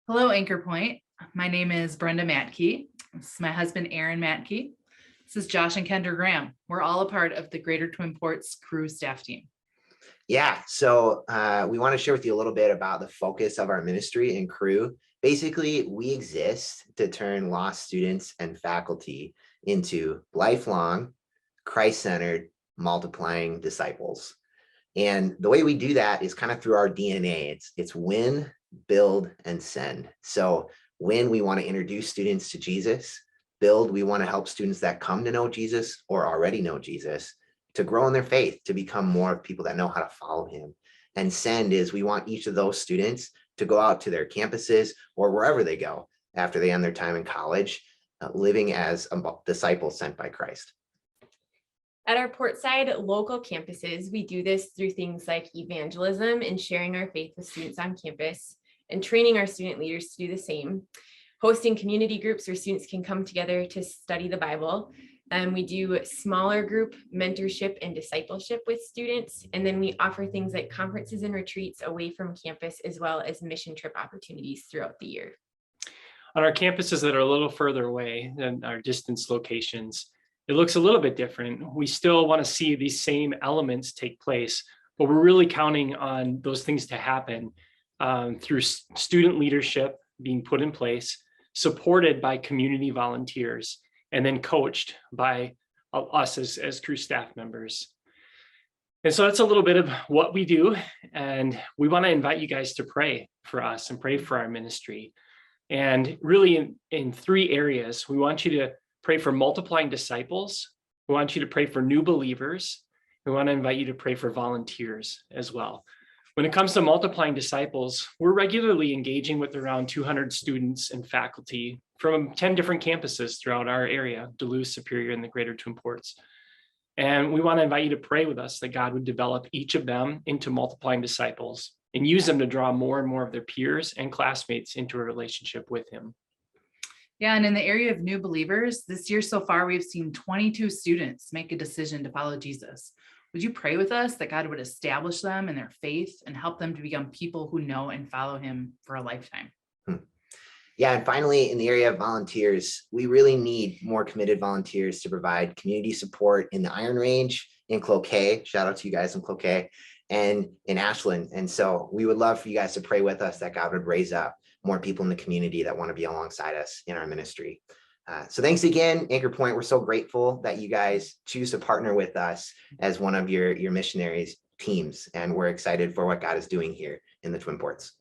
Hello, Anchor Point. My name is Brenda Maitke. This is my husband, Aaron Maitke. This is Josh and Kendra Graham. We're all a part of the Greater Twin Ports CRU staff team. Yeah, so we want to share with you a little bit about the focus of our ministry and CRU. Basically, we exist to turn lost students and faculty into lifelong, Christ-centered, multiplying disciples. And the way we do that is kind of through our DNA. It's win, build, and send. So when we want to introduce students to Jesus, build, we want to help students that come to know Jesus or already know Jesus to grow in their faith, to become more people that know how to follow him. And send is we want each of those students to go out to their campuses or wherever they go after they end their time in college, living as a disciple sent by Christ. At our Portside local campuses, we do this through things like evangelism and sharing our faith with students on campus and training our student leaders to do the same, hosting community groups where students can come together to study the Bible. We do smaller group mentorship and discipleship with students, and then we offer things like conferences and retreats away from campus, as well as mission trip opportunities throughout the year. On our campuses that are a little further away than our distance locations, it looks a little bit different. We still want to see these same elements take place, but we're really counting on those things to happen through student leadership being put in place, supported by community volunteers, and then coached by us as CRU staff members. And so that's a little bit of what we do. And we want to invite you guys to pray for us and pray for our ministry. And really in three areas, we want you to pray for multiplying disciples. We want you to pray for new believers. We want to invite you to pray for volunteers as well. When it comes to multiplying disciples, we're regularly engaging with around 200 students and faculty from 10 different campuses throughout our area, Duluth, Superior, and the Greater Twin Ports. And we want to invite you to pray with us that God would develop each of them into multiplying disciples and use them to draw more and more of their peers and classmates into a relationship with him. Yeah, and in the area of new believers, this year so far, we've seen 22 students make a decision to follow Jesus. Would you pray with us that God would establish them in their faith and help them to become people who know and follow him for a lifetime? Yeah, and finally, in the area of volunteers, we really need more committed volunteers to provide community support in the Iron Range, in Cloquet. Shout out to you guys in Cloquet, and in Ashland. And so we would love for you guys to pray with us that God would raise up more people in the community that want to be alongside us in our ministry. So thanks again, Anchor Point. We're so grateful that you guys choose to partner with us as one of your missionaries teams. And we're excited for what God is doing here in the Twin Ports.